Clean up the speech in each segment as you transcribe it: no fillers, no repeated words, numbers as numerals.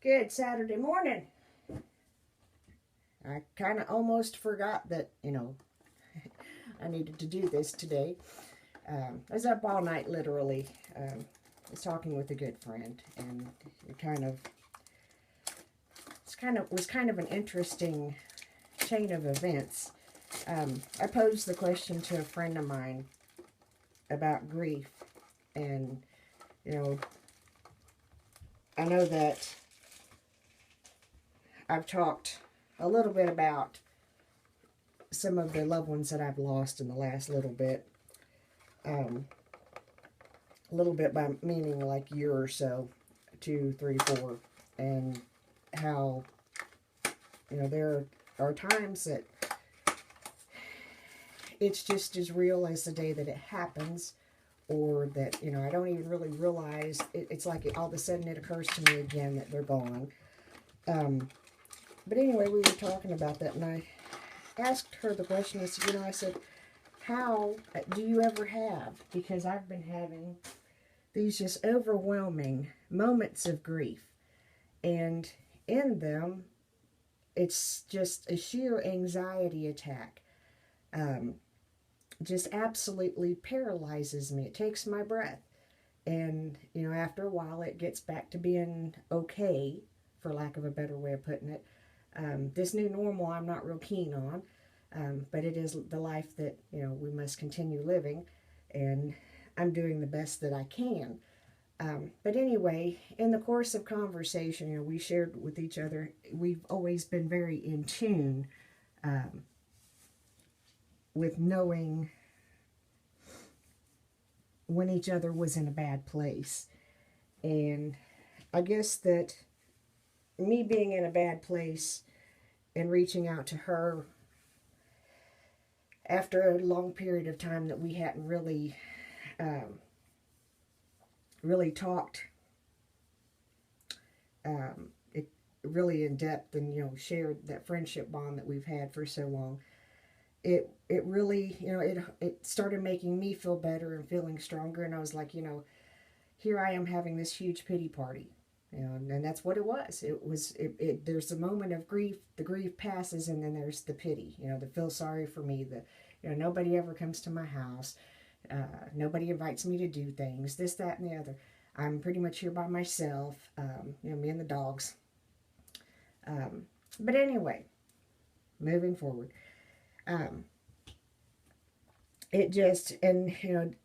Good Saturday morning. I kind of almost forgot that, I needed to do this today. I was up all night, literally. I was talking with a good friend, and was kind of an interesting chain of events. I posed the question to a friend of mine about grief, and, I know that I've talked a little bit about some of the loved ones that I've lost in the last little bit. A little bit by meaning like year or so, 2, 3, 4, and how, there are times that it's just as real as the day that it happens, or that, I don't even really realize, it's like all of a sudden it occurs to me again that they're gone. But anyway, we were talking about that, and I asked her the question. I said, how do you ever have? Because I've been having these just overwhelming moments of grief. And in them, it's just a sheer anxiety attack. Just absolutely paralyzes me. It takes my breath. And, after a while, it gets back to being okay, for lack of a better way of putting it. This new normal I'm not real keen on, but it is the life that, we must continue living, and I'm doing the best that I can. But anyway, in the course of conversation, we shared with each other, we've always been very in tune with knowing when each other was in a bad place. And I guess that me being in a bad place and reaching out to her after a long period of time that we hadn't really talked it really in depth, and shared that friendship bond that we've had for so long. It really, it started making me feel better and feeling stronger, and I was like, here I am having this huge pity party. And that's what it was. There's a moment of grief, the grief passes, and then there's the pity, the feel sorry for me, nobody ever comes to my house, nobody invites me to do things, this, that, and the other. I'm pretty much here by myself, me and the dogs. But anyway, moving forward. It just, and,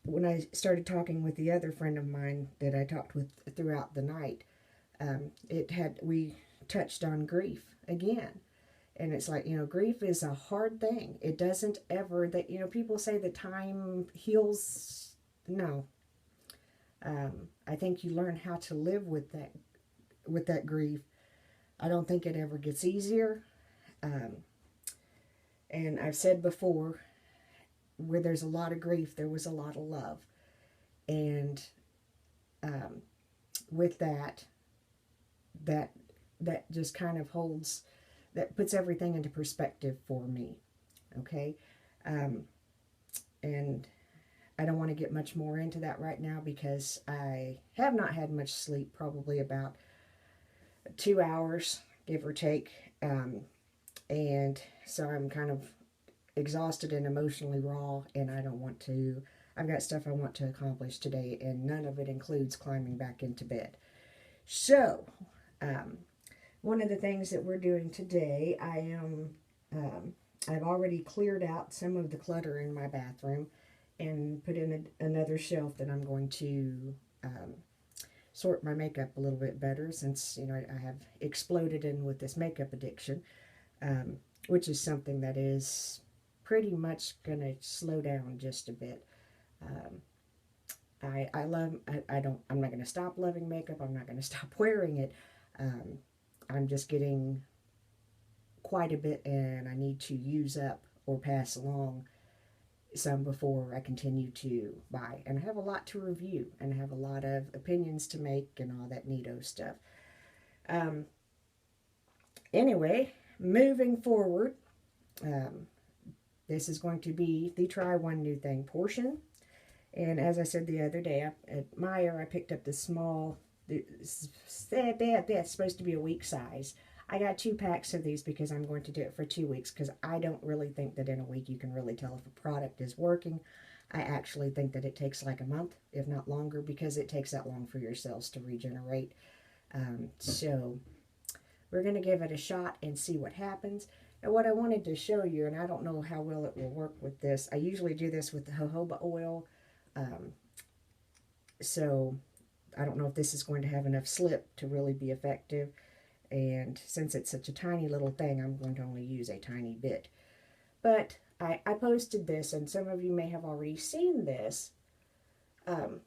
when I started talking with the other friend of mine that I talked with throughout the night, we touched on grief again. And it's like, grief is a hard thing. It doesn't ever, people say that time heals. No. I think you learn how to live with that grief. I don't think it ever gets easier. And I've said before, where there's a lot of grief, there was a lot of love. And with that just kind of that puts everything into perspective for me. Okay? And I don't want to get much more into that right now, because I have not had much sleep, probably about 2 hours, give or take. And so I'm kind of exhausted and emotionally raw, and I've got stuff I want to accomplish today, and none of it includes climbing back into bed. So, one of the things that we're doing today, I've already cleared out some of the clutter in my bathroom and put in another shelf that I'm going to sort my makeup a little bit better, since, I have exploded in with this makeup addiction, which is something that is pretty much going to slow down just a bit. I'm not going to stop loving makeup. I'm not going to stop wearing it. I'm just getting quite a bit, and I need to use up or pass along some before I continue to buy. And I have a lot to review, and I have a lot of opinions to make, and all that neato stuff. Anyway, moving forward, this is going to be the Try One New Thing portion. And as I said the other day, at Meijer, I picked up this small That's supposed to be a week size. I got 2 packs of these because I'm going to do it for 2 weeks, because I don't really think that in a week you can really tell if a product is working. I actually think that it takes like a month, if not longer, because it takes that long for your cells to regenerate. So we're going to give it a shot and see what happens. And what I wanted to show you, and I don't know how well it will work with this, I usually do this with the jojoba oil. So I don't know if this is going to have enough slip to really be effective. And since it's such a tiny little thing, I'm going to only use a tiny bit. But I posted this, and some of you may have already seen this. But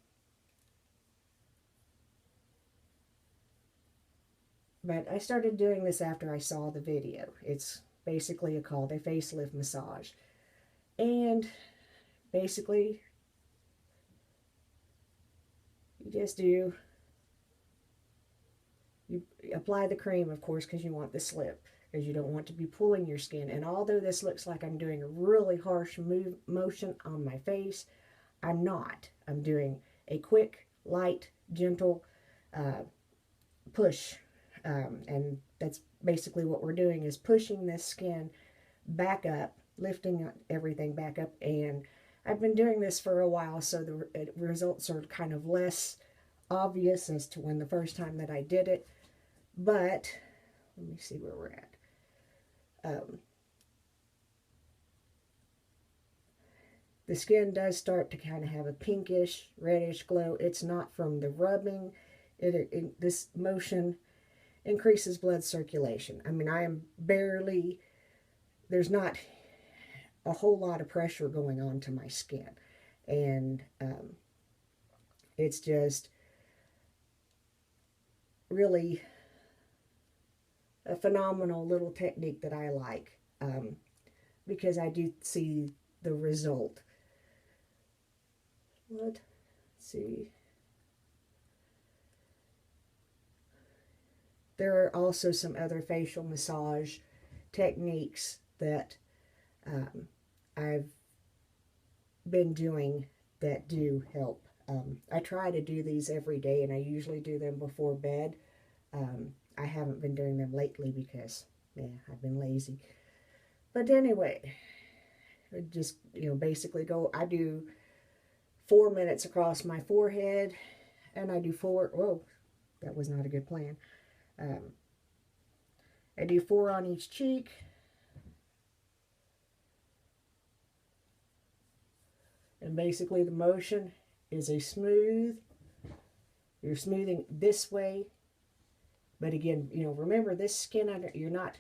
I started doing this after I saw the video. It's basically called a facelift massage. And basically, you just do, you apply the cream, of course, because you want the slip, because you don't want to be pulling your skin. And although this looks like I'm doing a really harsh motion on my face, I'm not. I'm doing a quick, light, gentle push. And that's basically what we're doing, is pushing this skin back up, lifting everything back up. And I've been doing this for a while, so the results are kind of less obvious as to when the first time that I did it. But let me see where we're at. The skin does start to kind of have a pinkish, reddish glow. It's not from the rubbing. This motion increases blood circulation. I mean, I am barely, there's not a whole lot of pressure going on to my skin. And it's just really a phenomenal little technique that I like, because I do see the result. Let's see. There are also some other facial massage techniques that I've been doing that do help. I try to do these every day, and I usually do them before bed. I haven't been doing them lately because, yeah, I've been lazy. But anyway, just, basically I do 4 minutes across my forehead, and I do 4, whoa, that was not a good plan. I do 4 on each cheek. And basically the motion is a smooth. You're smoothing this way. But again, remember, this skin under, you're not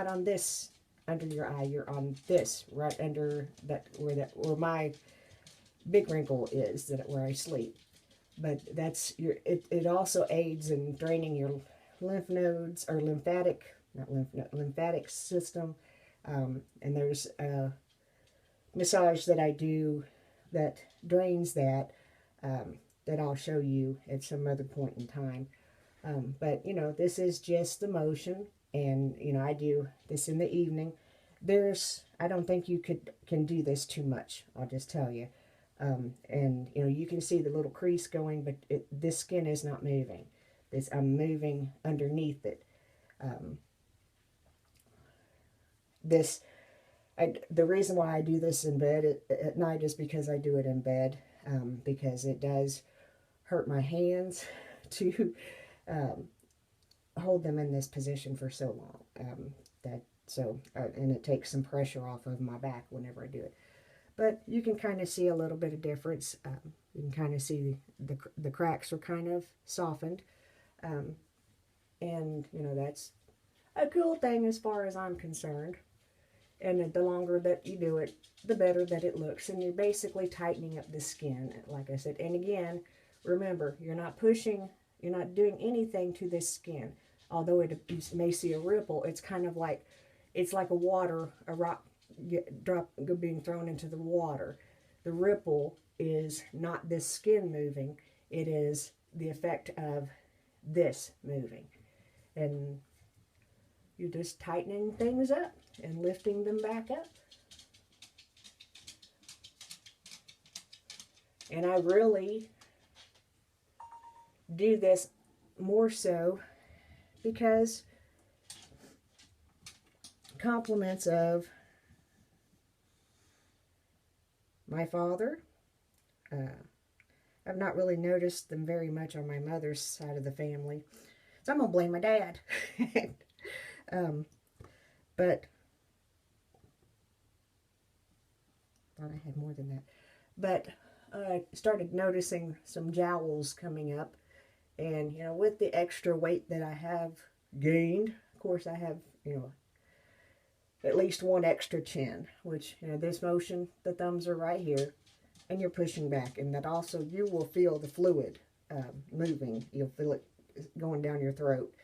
on this under your eye. You're on this right under where my big wrinkle is, where I sleep. But that's it also aids in draining your lymph nodes, or lymphatic system. And there's a massage that I do that drains that, that I'll show you at some other point in time. But this is just the motion, and I do this in the evening. I don't think you can do this too much, I'll just tell you. And you can see the little crease going, but this skin is not moving. I'm moving underneath it. The reason why I do this in bed at night is because I do it in bed, because it does hurt my hands to hold them in this position for so long. And it takes some pressure off of my back whenever I do it. But you can kind of see a little bit of difference. You can kind of see the cracks are kind of softened. And that's a cool thing as far as I'm concerned. And the longer that you do it, the better that it looks. And you're basically tightening up the skin, like I said. And again, remember, you're not pushing, you're not doing anything to this skin. Although you may see a ripple, it's kind of like, it's like a rock drop being thrown into the water. The ripple is not this skin moving. It is the effect of this moving. And you're just tightening things up and lifting them back up. And I really do this more so because compliments of my father. I've not really noticed them very much on my mother's side of the family. So I'm going to blame my dad. But thought I had more than that. But I started noticing some jowls coming up. And, you know, with the extra weight that I have gained, of course I have, you know, at least one extra chin, which, you know, this motion, the thumbs are right here, and you're pushing back. And that also, you will feel the fluid moving. You'll feel it going down your throat.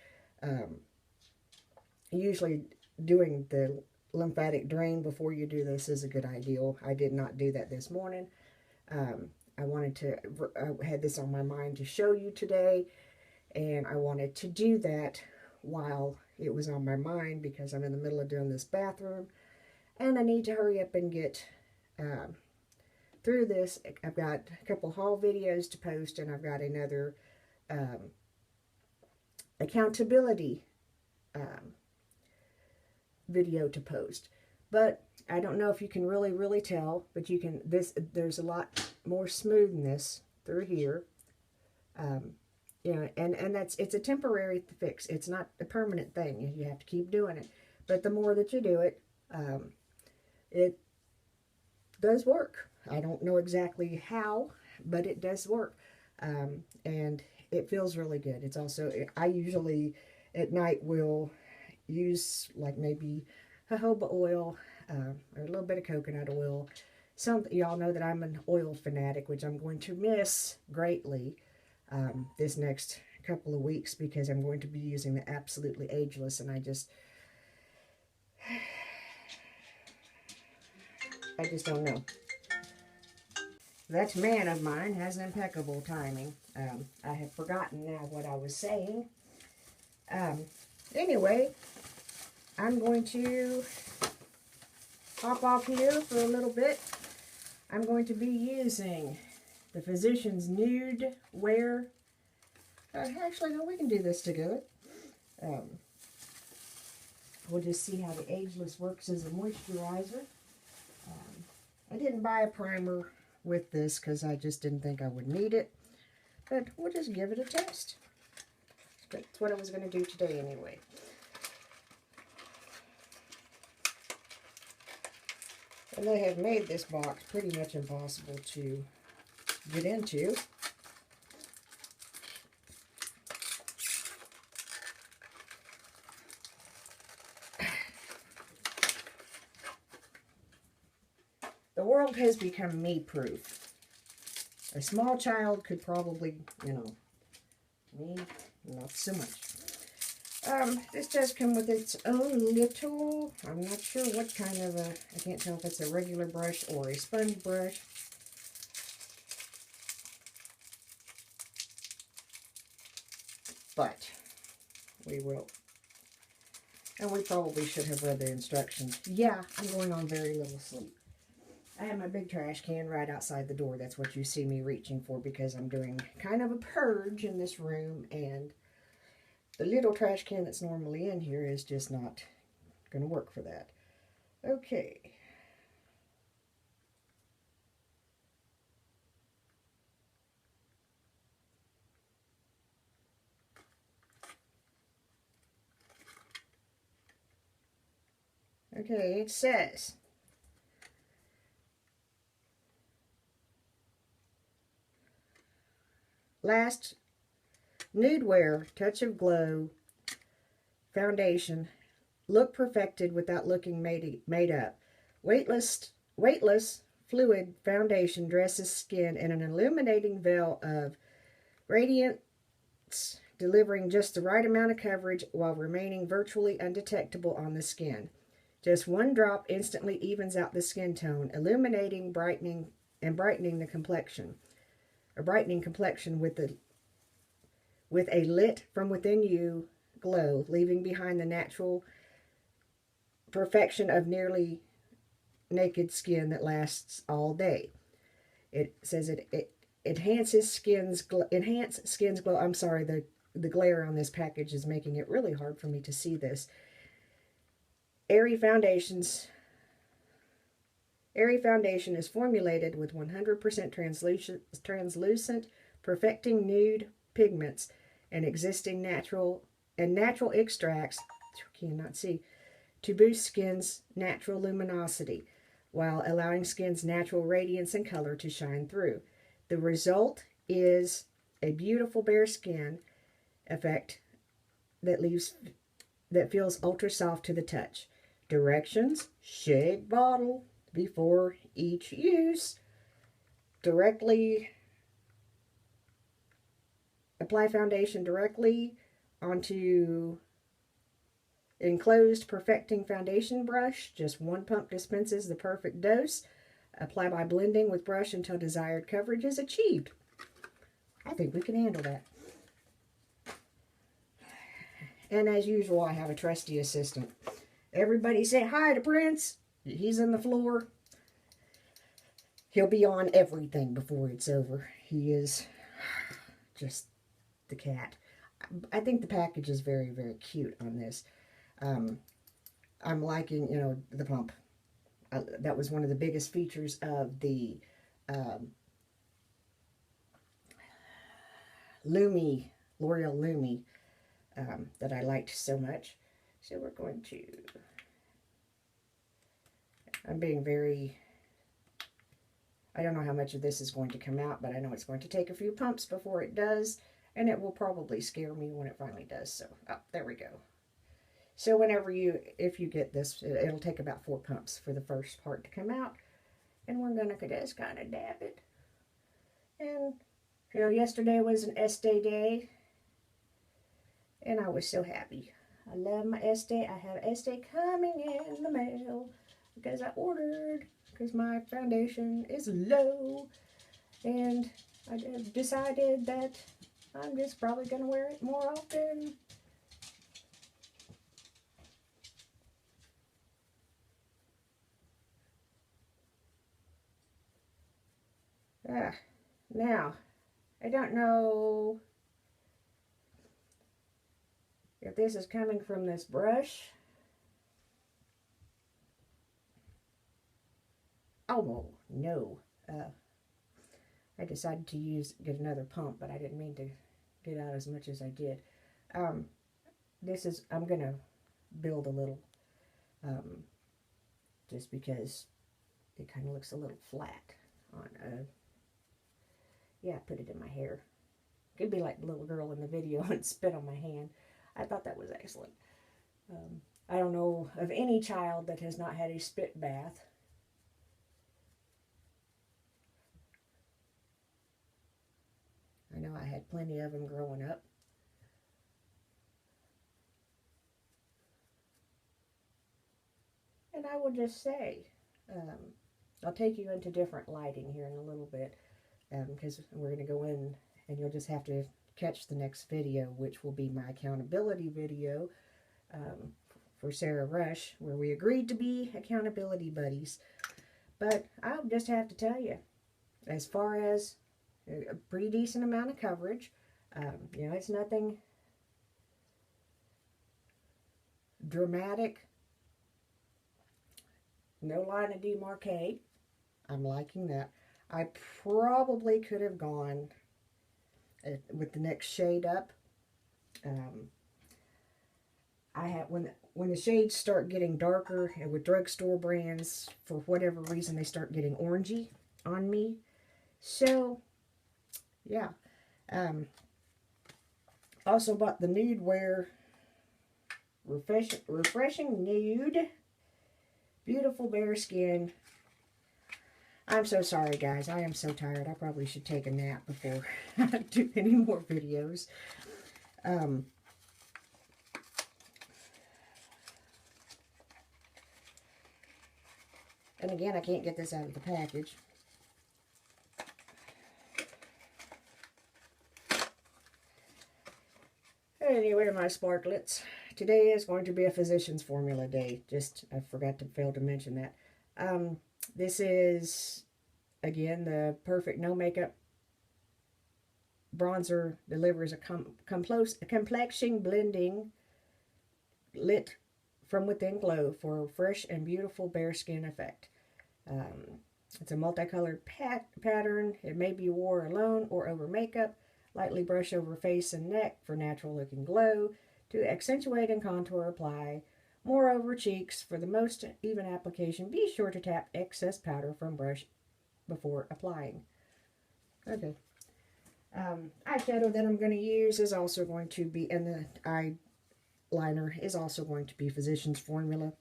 Usually doing the lymphatic drain before you do this is a good idea. I did not do that this morning. I had this on my mind to show you today, and I wanted to do that while it was on my mind because I'm in the middle of doing this bathroom, and I need to hurry up and get through this. I've got a couple haul videos to post, and I've got another accountability video to post. But I don't know if you can really tell, but you can, there's a lot more smoothness through here. You know, and it's a temporary fix. It's not a permanent thing. You have to keep doing it. But the more that you do it, it does work. I don't know exactly how, but it does work. And it feels really good. It's also, I usually at night will use like maybe jojoba oil, or a little bit of coconut oil. Y'all know that I'm an oil fanatic, which I'm going to miss greatly this next couple of weeks because I'm going to be using the Absolutely Ageless, and I just don't know. That man of mine has impeccable timing. I have forgotten now what I was saying. Anyway, I'm going to hop off here for a little bit. I'm going to be using the Physicians Nude Wear. Actually, no, we can do this together. We'll just see how the Ageless works as a moisturizer. I didn't buy a primer with this because I just didn't think I would need it. But we'll just give it a test. That's what I was going to do today anyway. And they have made this box pretty much impossible to get into. The world has become me-proof. A small child could probably, you know, me, not so much. This does come with its own little, I'm not sure what kind of a, I can't tell if it's a regular brush or a sponge brush. But we will. And we probably should have read the instructions. Yeah, I'm going on very little sleep. I have my big trash can right outside the door. That's what you see me reaching for because I'm doing kind of a purge in this room, and the little trash can that's normally in here is just not going to work for that. Okay. Okay, it says, last nude wear, touch of glow, foundation, look perfected without looking made up. Weightless fluid foundation dresses skin in an illuminating veil of radiance, delivering just the right amount of coverage while remaining virtually undetectable on the skin. Just one drop instantly evens out the skin tone, illuminating, brightening the complexion. A brightening complexion with a lit from within you glow, leaving behind the natural perfection of nearly naked skin that lasts all day. It says it enhances skin's glow. I'm sorry, the the glare on this package is making it really hard for me to see this. Airy Foundation is formulated with 100% translucent, perfecting nude pigments and existing natural extracts, cannot see, to boost skin's natural luminosity while allowing skin's natural radiance and color to shine through. The result is a beautiful bare skin effect that feels ultra soft to the touch. Directions: shake bottle before each use. Apply foundation directly onto enclosed perfecting foundation brush. Just one pump dispenses the perfect dose. Apply by blending with brush until desired coverage is achieved. I think we can handle that. And as usual, I have a trusty assistant. Everybody say hi to Prince. He's in the floor. He'll be on everything before it's over. He is just the cat. I think the package is very, very cute on this. I'm liking, the pump. That was one of the biggest features of the L'Oreal Lumi that I liked so much. So we're going to, I'm being very, I don't know how much of this is going to come out, but I know it's going to take a few pumps before it does, and it will probably scare me when it finally does. So, there we go. So if you get this, it'll take about 4 pumps for the first part to come out. And we're going to just kind of dab it. And, yesterday was an Estee day. And I was so happy. I love my Estee. I have Estee coming in the mail because I ordered, because my foundation is low. And I decided that I'm just probably going to wear it more often. Now, I don't know if this is coming from this brush. Oh, no. I decided to get another pump, but I didn't mean to get out as much as I did. I'm going to build a little, just because it kind of looks a little flat on yeah, put it in my hair. Could be like the little girl in the video and spit on my hand. I thought that was excellent. I don't know of any child that has not had a spit bath. I know I had plenty of them growing up. And I will just say, I'll take you into different lighting here in a little bit, because we're going to go in and you'll just have to catch the next video, which will be my accountability video for Sarah Rush, where we agreed to be accountability buddies. But I'll just have to tell you, as far as a pretty decent amount of coverage, it's nothing dramatic, no line of demarcate. I'm liking that. I probably could have gone with the next shade up. I have when the shades start getting darker, and with drugstore brands, for whatever reason, they start getting orangey on me. So, yeah. Also bought the Nude Wear Refreshing Nude. Beautiful bare skin. I'm so sorry, guys. I am so tired. I probably should take a nap before I do any more videos. And again, I can't get this out of the package. Anyway, my sparklets. Today is going to be a physician's formula day. I failed to mention that. This is, again, the Perfect No Makeup bronzer delivers a complexion blending lit from within glow for a fresh and beautiful bare skin effect. It's a multicolored pattern. It may be worn alone or over makeup. Lightly brush over face and neck for natural looking glow. To accentuate and contour, apply more over cheeks. For the most even application, be sure to tap excess powder from brush before applying. Okay. Eyeshadow that I'm going to use is also going to be, and the eyeliner is also going to be Physicians Formula.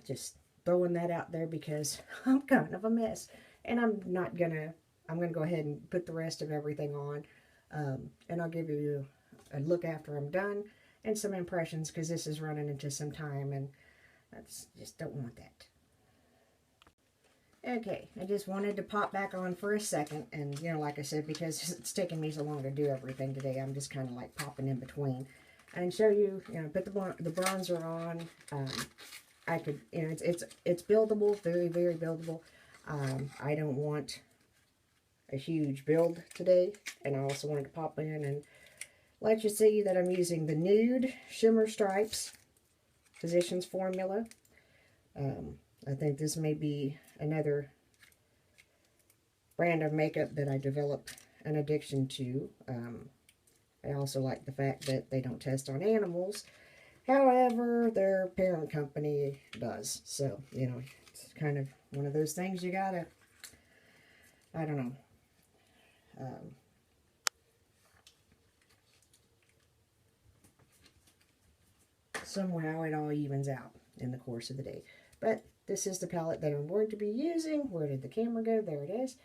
Just throwing that out there because I'm kind of a mess. And I'm going to go ahead and put the rest of everything on. And I'll give you a look after I'm done and some impressions because this is running into some time and I just don't want that. Okay, I just wanted to pop back on for a second, and, you know, like I said, because it's taking me so long to do everything today, I'm just kind of like popping in between. And show you, you know, put the bronzer on. I could, you know, it's buildable, very, very buildable. I don't want a huge build today, and I also wanted to pop in and let you see that I'm using the Nude Shimmer Stripes Physicians Formula. I think this may be another brand of makeup that I developed an addiction to. I also like the fact that they don't test on animals. However, their parent company does. So, you know, it's kind of one of those things you gotta, I don't know. Somehow it all evens out in the course of the day. But this is the palette that I'm going to be using. Where did the camera go? There it is.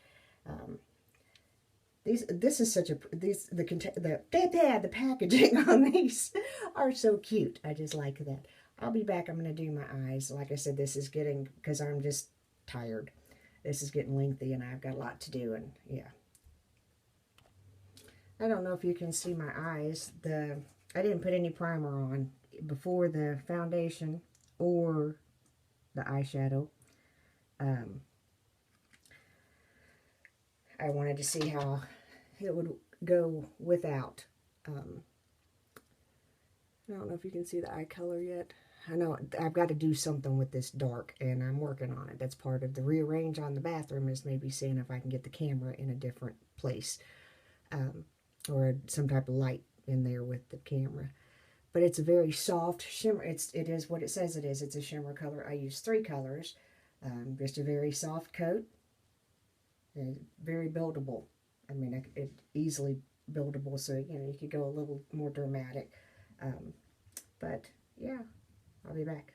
This is such a the packaging on these are so cute. I just like that. I'll be back. I'm going to do my eyes. Like I said, this is getting, because I'm just tired. This is getting lengthy and I've got a lot to do, and yeah. I don't know if you can see my eyes. I didn't put any primer on before the foundation or the eyeshadow. I wanted to see how it would go without. I don't know if you can see the eye color yet. I know I've got to do something with this dark, and I'm working on it. That's part of the rearrange on the bathroom, is maybe seeing if I can get the camera in a different place, or some type of light in there with the camera. But it's a very soft shimmer. It is what it says it is. It's a shimmer color. I use 3 colors. Just a very soft coat. And very buildable. I mean, it easily buildable, so, you know, you could go a little more dramatic. But, yeah, I'll be back.